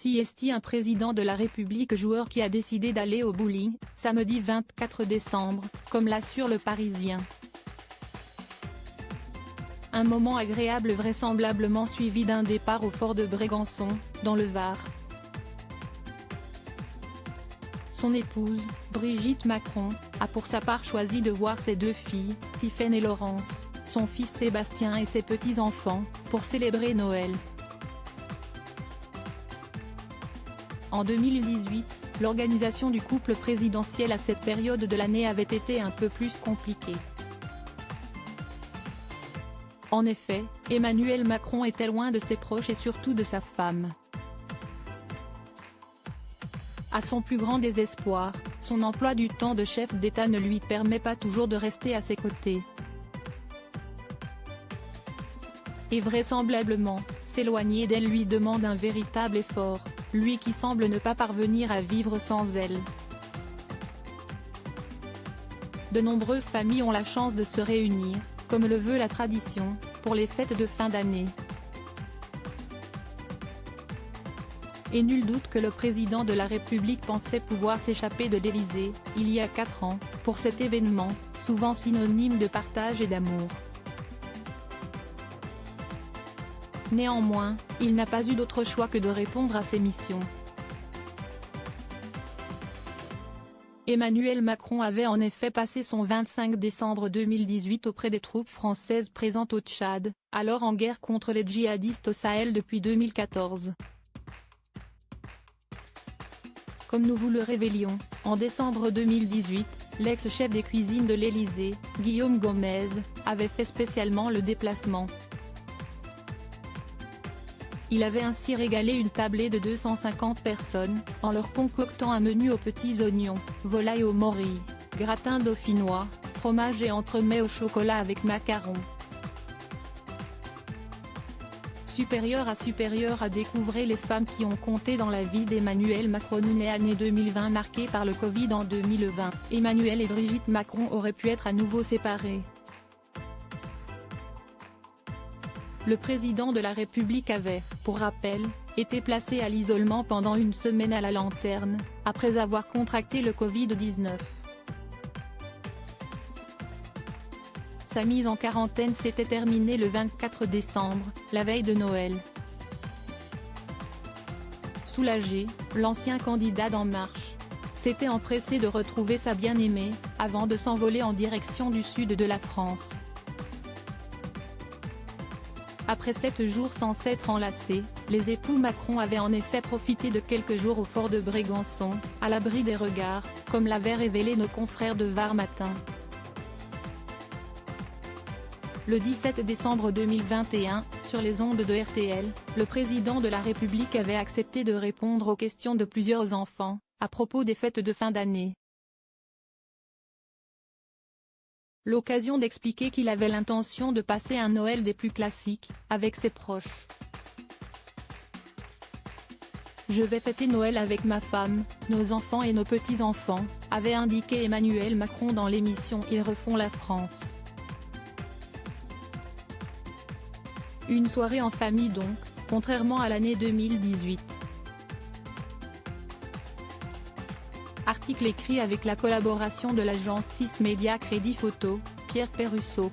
Si est-il un président de la République joueur qui a décidé d'aller au bowling, samedi 24 décembre, comme l'assure le Parisien. Un moment agréable vraisemblablement suivi d'un départ au fort de Brégançon, dans le Var. Son épouse, Brigitte Macron, a pour sa part choisi de voir ses deux filles, Tiphaine et Laurence, son fils Sébastien et ses petits-enfants, pour célébrer Noël. En 2018, l'organisation du couple présidentiel à cette période de l'année avait été un peu plus compliquée. En effet, Emmanuel Macron était loin de ses proches et surtout de sa femme. À son plus grand désespoir, son emploi du temps de chef d'État ne lui permet pas toujours de rester à ses côtés. Et vraisemblablement, s'éloigner d'elle lui demande un véritable effort, lui qui semble ne pas parvenir à vivre sans elle. De nombreuses familles ont la chance de se réunir, comme le veut la tradition, pour les fêtes de fin d'année. Et nul doute que le président de la République pensait pouvoir s'échapper de l'Élysée, il y a 4 ans, pour cet événement, souvent synonyme de partage et d'amour. Néanmoins, il n'a pas eu d'autre choix que de répondre à ses missions. Emmanuel Macron avait en effet passé son 25 décembre 2018 auprès des troupes françaises présentes au Tchad, alors en guerre contre les djihadistes au Sahel depuis 2014. Comme nous vous le révélions, en décembre 2018, l'ex-chef des cuisines de l'Élysée, Guillaume Gomez, avait fait spécialement le déplacement. Il avait ainsi régalé une tablée de 250 personnes, en leur concoctant un menu aux petits oignons, volaille aux morilles, gratin dauphinois, fromage et entremets au chocolat avec macarons. Supérieur à découvrir les femmes qui ont compté dans la vie d'Emmanuel Macron. Une année 2020 marquée par le Covid. En 2020, Emmanuel et Brigitte Macron auraient pu être à nouveau séparés. Le président de la République avait, pour rappel, été placé à l'isolement pendant une semaine à la Lanterne, après avoir contracté le Covid-19. Sa mise en quarantaine s'était terminée le 24 décembre, la veille de Noël. Soulagé, l'ancien candidat d'En Marche s'était empressé de retrouver sa bien-aimée, avant de s'envoler en direction du sud de la France. Après 7 jours sans s'être enlacés, les époux Macron avaient en effet profité de quelques jours au fort de Brégançon, à l'abri des regards, comme l'avaient révélé nos confrères de Var Matin. Le 17 décembre 2021, sur les ondes de RTL, le président de la République avait accepté de répondre aux questions de plusieurs enfants, à propos des fêtes de fin d'année. L'occasion d'expliquer qu'il avait l'intention de passer un Noël des plus classiques, avec ses proches. Je vais fêter Noël avec ma femme, nos enfants et nos petits-enfants, avait indiqué Emmanuel Macron dans l'émission Ils refont la France. Une soirée en famille donc, contrairement à l'année 2018. Article écrit avec la collaboration de l'agence 6 Média Crédit Photo, Pierre Perrusso.